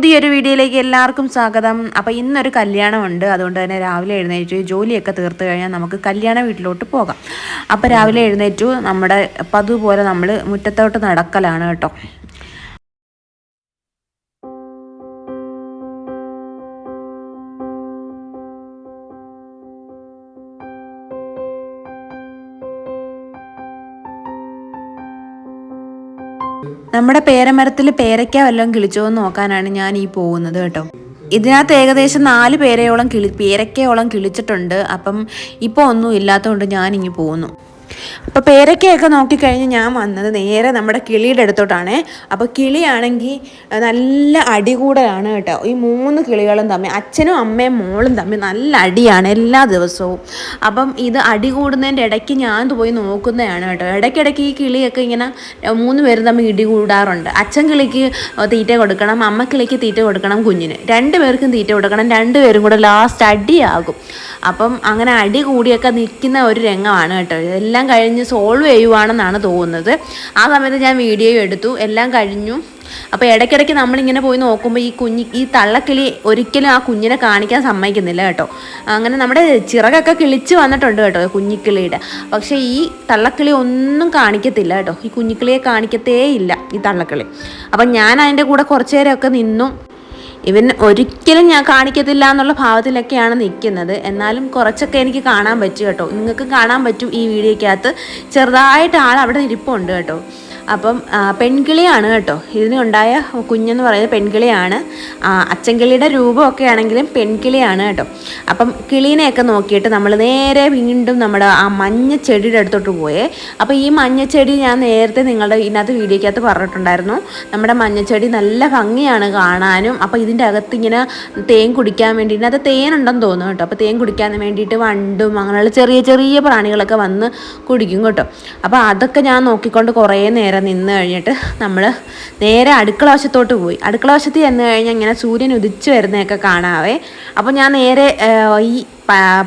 പുതിയൊരു വീഡിയോയിലേക്ക് എല്ലാവർക്കും സ്വാഗതം. അപ്പോൾ ഇന്നൊരു കല്യാണമുണ്ട്. അതുകൊണ്ട് തന്നെ രാവിലെ എഴുന്നേറ്റ് ജോലിയൊക്കെ തീർത്ത് കഴിഞ്ഞാൽ നമുക്ക് കല്യാണ വീട്ടിലോട്ട് പോകാം. അപ്പോൾ രാവിലെ എഴുന്നേറ്റു നമ്മുടെ പതുപോലെ നമ്മൾ മുറ്റത്തോട്ട് നടക്കലാണ് കേട്ടോ. നമ്മുടെ പേരമരത്തിൽ പേരയ്ക്ക വല്ലതും കിളിച്ചോ എന്ന് നോക്കാനാണ് ഞാൻ ഈ പോകുന്നത് കേട്ടോ. ഇതിനകത്ത് ഏകദേശം 4 പേരയ്ക്കയോളം കിളിച്ചിട്ടുണ്ട്. അപ്പം ഇപ്പോൾ ഒന്നും ഇല്ലാത്തതുകൊണ്ട് ഞാനിങ്ങി പോകുന്നു. അപ്പോൾ പേരയ്ക്കയൊക്കെ നോക്കിക്കഴിഞ്ഞ് ഞാൻ വന്നത് നേരെ നമ്മുടെ കിളിയുടെ അടുത്തോട്ടാണ്. അപ്പോൾ കിളിയാണെങ്കിൽ നല്ല അടികൂടലാണ് കേട്ടോ. ഈ 3 കിളികളും തമ്മിൽ, അച്ഛനും അമ്മയും മോളും തമ്മിൽ നല്ല അടിയാണ് എല്ലാ ദിവസവും. അപ്പം ഇത് അടി കൂടുന്നതിൻ്റെ ഇടയ്ക്ക് ഞാൻ പോയി നോക്കുന്നതാണ് കേട്ടോ. ഇടയ്ക്കിടയ്ക്ക് ഈ കിളിയൊക്കെ ഇങ്ങനെ 3 പേരും തമ്മിൽ ഇടി കൂടാറുണ്ട്. അച്ഛൻ കിളിക്ക് തീറ്റ കൊടുക്കണം, അമ്മ കിളിക്ക് തീറ്റ കൊടുക്കണം, കുഞ്ഞിന് 2 പേർക്കും തീറ്റ കൊടുക്കണം. 2 പേരും കൂടെ ലാസ്റ്റ് അടിയാകും. അപ്പം അങ്ങനെ അടി കൂടിയൊക്കെ നിൽക്കുന്ന ഒരു രംഗമാണ് കേട്ടോ. എല്ലാം കഴിഞ്ഞ് സോൾവ് ചെയ്യുവാണെന്നാണ് തോന്നുന്നത്. ആ സമയത്ത് ഞാൻ വീഡിയോ എടുത്തു. എല്ലാം കഴിഞ്ഞു. അപ്പോൾ ഇടയ്ക്കിടയ്ക്ക് നമ്മളിങ്ങനെ പോയി നോക്കുമ്പോൾ ഈ തള്ളക്കിളി ഒരിക്കലും ആ കുഞ്ഞിനെ കാണിക്കാൻ സമ്മതിക്കുന്നില്ല കേട്ടോ. അങ്ങനെ നമ്മുടെ ചിറകൊക്കെ കിളിച്ച് വന്നിട്ടുണ്ട് കേട്ടോ കുഞ്ഞിക്കിളിയുടെ. പക്ഷേ ഈ തള്ളക്കിളി ഒന്നും കാണിക്കത്തില്ല കേട്ടോ. ഈ കുഞ്ഞിക്കിളിയെ കാണിക്കത്തേ ഇല്ല ഈ തള്ളക്കിളി. അപ്പം ഞാൻ അതിൻ്റെ കൂടെ കുറച്ച് നേരമൊക്കെ നിന്നു. ഇവൻ ഒരിക്കലും ഞാൻ കാണിക്കത്തില്ല എന്നുള്ള ഭാവത്തിലൊക്കെയാണ് നിൽക്കുന്നത്. എന്നാലും കുറച്ചൊക്കെ എനിക്ക് കാണാൻ പറ്റും കേട്ടോ. നിങ്ങൾക്ക് കാണാൻ പറ്റും ഈ വീഡിയോയ്ക്കകത്ത്. ചെറുതായിട്ട് ആൾ അവിടെ ഇരിപ്പുണ്ട് കേട്ടോ. അപ്പം പെൺകിളിയാണ് കേട്ടോ. ഇതിനുണ്ടായ കുഞ്ഞെന്ന് പറയുന്നത് പെൺകിളിയാണ്. അച്ചൻകിളിയുടെ രൂപമൊക്കെ ആണെങ്കിലും പെൺകിളിയാണ് കേട്ടോ. അപ്പം കിളീനെയൊക്കെ നോക്കിയിട്ട് നമ്മൾ നേരെ വീണ്ടും നമ്മുടെ ആ മഞ്ഞച്ചെടിയുടെ അടുത്തോട്ട് പോയേ. അപ്പോൾ ഈ മഞ്ഞച്ചെടി ഞാൻ നേരത്തെ നിങ്ങളുടെ ഇതിനകത്ത് വീഡിയോയ്ക്കകത്ത് പറഞ്ഞിട്ടുണ്ടായിരുന്നു. നമ്മുടെ മഞ്ഞച്ചെടി നല്ല ഭംഗിയാണ് കാണാനും. അപ്പോൾ ഇതിൻ്റെ അകത്ത് ഇങ്ങനെ തേൻ കുടിക്കാൻ വേണ്ടി, ഇതിനകത്ത് തേനുണ്ടെന്ന് തോന്നുന്നു കേട്ടോ. അപ്പോൾ തേൻ കുടിക്കാൻ വേണ്ടിയിട്ട് വണ്ടും അങ്ങനെയുള്ള ചെറിയ ചെറിയ പ്രാണികളൊക്കെ വന്ന് കുടിക്കും കേട്ടോ. അപ്പോൾ അതൊക്കെ ഞാൻ നോക്കിക്കൊണ്ട് കുറേ നേരം നിന്ന് കഴിഞ്ഞിട്ട് നമ്മൾ നേരെ അടുക്കള വശത്തോട്ട് പോയി. അടുക്കള വശത്ത് ചെന്ന് കഴിഞ്ഞാൽ ഇങ്ങനെ സൂര്യൻ ഉദിച്ച് വരുന്നതൊക്കെ കാണാവേ. അപ്പോൾ ഞാൻ നേരെ ഈ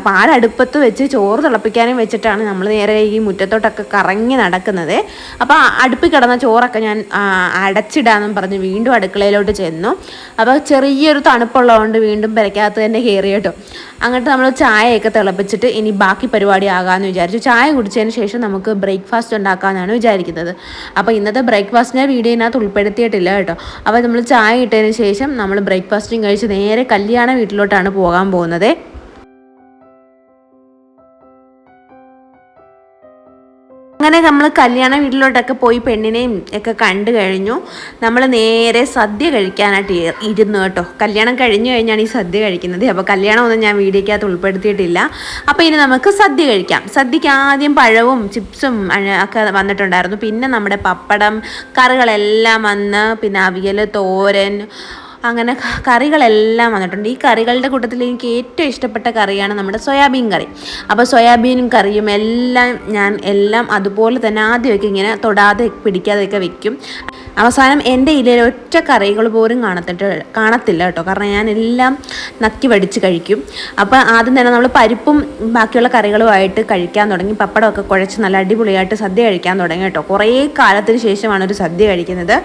പാലടുപ്പത്ത് വെച്ച് ചോറ് തിളപ്പിക്കാനും വെച്ചിട്ടാണ് നമ്മൾ നേരെ ഈ മുറ്റത്തോട്ടൊക്കെ കറങ്ങി നടക്കുന്നത്. അപ്പോൾ അടുപ്പിൽ കിടന്ന ചോറൊക്കെ ഞാൻ അടച്ചിടാമെന്നും പറഞ്ഞ് വീണ്ടും അടുക്കളയിലോട്ട് ചെന്നു. അപ്പോൾ ചെറിയൊരു തണുപ്പുള്ളതുകൊണ്ട് വീണ്ടും പെരക്കകത്ത് തന്നെ കയറി കേട്ടോ. അങ്ങോട്ട് നമ്മൾ ചായയൊക്കെ തിളപ്പിച്ചിട്ട് ഇനി ബാക്കി പരിപാടി ആകാമെന്ന് വിചാരിച്ചു. ചായ കുടിച്ചതിന് ശേഷം നമുക്ക് ബ്രേക്ക്ഫാസ്റ്റ് ഉണ്ടാക്കാമെന്നാണ് വിചാരിക്കുന്നത്. അപ്പോൾ ഇന്നത്തെ ബ്രേക്ക്ഫാസ്റ്റിനെ വീഡിയോയിനകത്ത് ഉൾപ്പെടുത്തിയിട്ടില്ല കേട്ടോ. അപ്പോൾ നമ്മൾ ചായ ഇട്ടതിന് ശേഷം നമ്മൾ ബ്രേക്ക്ഫാസ്റ്റും കഴിച്ച് നേരെ കല്യാണ വീട്ടിലോട്ടാണ് പോകാൻ പോകുന്നത്. അങ്ങനെ നമ്മൾ കല്യാണ വീട്ടിലോട്ടൊക്കെ പോയി പെണ്ണിനെയും ഒക്കെ കണ്ടു കഴിഞ്ഞു. നമ്മൾ നേരെ സദ്യ കഴിക്കാനായിട്ട് ഇരുന്നു കേട്ടോ. കല്യാണം കഴിഞ്ഞു കഴിഞ്ഞാണ് ഈ സദ്യ കഴിക്കുന്നത്. അപ്പോൾ കല്യാണമൊന്നും ഞാൻ വീഡിയോയ്ക്കകത്ത് ഉൾപ്പെടുത്തിയിട്ടില്ല. അപ്പോൾ ഇനി നമുക്ക് സദ്യ കഴിക്കാം. സദ്യക്ക് ആദ്യം പഴവും ചിപ്സും ഒക്കെ വന്നിട്ടുണ്ടായിരുന്നു. പിന്നെ നമ്മുടെ പപ്പടം, കറികളെല്ലാം വന്ന്, പിന്നെ അവിയൽ, തോരൻ, അങ്ങനെ കറികളെല്ലാം വന്നിട്ടുണ്ട്. ഈ കറികളുടെ കൂട്ടത്തിൽ എനിക്ക് ഏറ്റവും ഇഷ്ടപ്പെട്ട കറിയാണ് നമ്മുടെ സോയാബീൻ കറി. അപ്പോൾ സോയാബീനും കറിയും എല്ലാം അതുപോലെ തന്നെ ആദ്യമൊക്കെ ഇങ്ങനെ തൊടാതെ പിടിക്കാതെയൊക്കെ വെക്കും. അവസാനം എൻ്റെ ഇലയിൽ ഒറ്റ കറികൾ പോലും കാണത്തില്ല കേട്ടോ. കാരണം ഞാൻ എല്ലാം നക്കി വടിച്ച് കഴിക്കും. അപ്പോൾ ആദ്യം തന്നെ നമ്മൾ പരിപ്പും ബാക്കിയുള്ള കറികളുമായിട്ട് കഴിക്കാൻ തുടങ്ങി. പപ്പടമൊക്കെ കുഴച്ച് നല്ല അടിപൊളിയായിട്ട് സദ്യ കഴിക്കാൻ തുടങ്ങി കേട്ടോ. കുറേ കാലത്തിന് ശേഷമാണ് ഒരു സദ്യ കഴിക്കുന്നത്.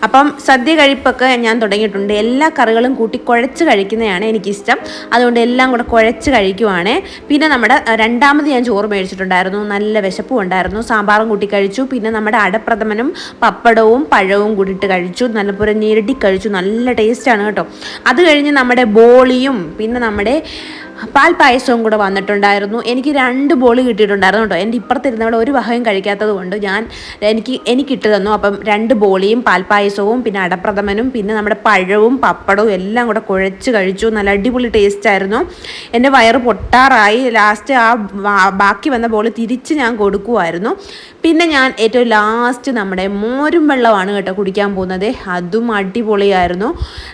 അപ്പം സദ്യ കഴിപ്പൊക്കെ ഞാൻ തുടങ്ങിയിട്ടുണ്ട്. എല്ലാ കറികളും കൂട്ടി കുഴച്ച് കഴിക്കുന്നതാണ് എനിക്കിഷ്ടം. അതുകൊണ്ട് എല്ലാം കൂടെ കുഴച്ച് കഴിക്കുവാണ്. പിന്നെ നമ്മുടെ രണ്ടാമത് ഞാൻ ചോറ് മേടിച്ചിട്ടുണ്ടായിരുന്നു. നല്ല വിശപ്പും ഉണ്ടായിരുന്നു. സാമ്പാറും കൂട്ടി കഴിച്ചു. പിന്നെ നമ്മുടെ അടപ്രഥമനും പപ്പടവും പഴവും കൂടിയിട്ട് കഴിച്ചു. നല്ലപോലെ ഞെരടി കഴിച്ചു. നല്ല ടേസ്റ്റാണ് കേട്ടോ. അത് കഴിഞ്ഞ് നമ്മുടെ ബോളിയും പിന്നെ നമ്മുടെ പാൽപ്പായസവും കൂടെ വന്നിട്ടുണ്ടായിരുന്നു. എനിക്ക് 2 ബോളി കിട്ടിയിട്ടുണ്ടായിരുന്നു കേട്ടോ. എൻ്റെ ഇപ്പുറത്തിരുന്നവിടെ ഒരു വകയും കഴിക്കാത്തത് കൊണ്ട് എനിക്ക് ഇട്ട് തന്നു. അപ്പം 2 ബോളിയും പാൽപ്പായസവും പിന്നെ അടപ്രഥമനും പിന്നെ നമ്മുടെ പഴവും പപ്പടവും എല്ലാം കൂടെ കുഴച്ച് കഴിച്ചു. നല്ല അടിപൊളി ടേസ്റ്റായിരുന്നു. എൻ്റെ വയറ് പൊട്ടാറായി. ലാസ്റ്റ് ബാക്കി വന്ന ബോളി തിരിച്ച് ഞാൻ കൊടുക്കുമായിരുന്നു. പിന്നെ ഞാൻ ഏറ്റവും ലാസ്റ്റ് നമ്മുടെ മോരും വെള്ളമാണ് കേട്ടോ കുടിക്കാൻ പോകുന്നത്. അതും അടിപൊളിയായിരുന്നു.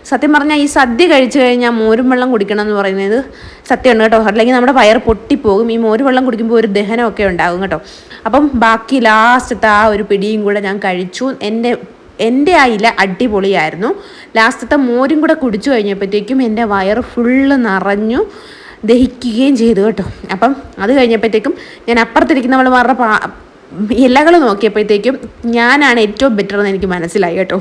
സത്യം പറഞ്ഞാൽ ഈ സദ്യ കഴിച്ചു കഴിഞ്ഞാൽ മോരും വെള്ളം കുടിക്കണം എന്ന് പറയുന്നത് സത്യമുണ്ട് കേട്ടോ. അല്ലെങ്കിൽ നമ്മുടെ വയറ് പൊട്ടിപ്പോകും. ഈ മോര് വെള്ളം കുടിക്കുമ്പോൾ ഒരു ദഹനമൊക്കെ ഉണ്ടാകും കേട്ടോ. അപ്പം ബാക്കി ലാസ്റ്റത്തെ ആ ഒരു പിടിയും കൂടെ ഞാൻ കഴിച്ചു. എൻ്റെ ആ ഇല അടിപൊളിയായിരുന്നു. ലാസ്റ്റത്തെ മോരും കൂടെ കുടിച്ചു കഴിഞ്ഞപ്പോഴത്തേക്കും എൻ്റെ വയറ് ഫുള്ള് നിറഞ്ഞു, ദഹിക്കുകയും ചെയ്തു കേട്ടോ. അപ്പം അത് കഴിഞ്ഞപ്പോഴത്തേക്കും ഞാൻ അപ്പുറത്തിരിക്കുന്നവളുമാരുടെ ഇലകൾ നോക്കിയപ്പോഴത്തേക്കും ഞാനാണ് ഏറ്റവും ബെറ്റർ എന്ന് എനിക്ക് മനസ്സിലായി കേട്ടോ.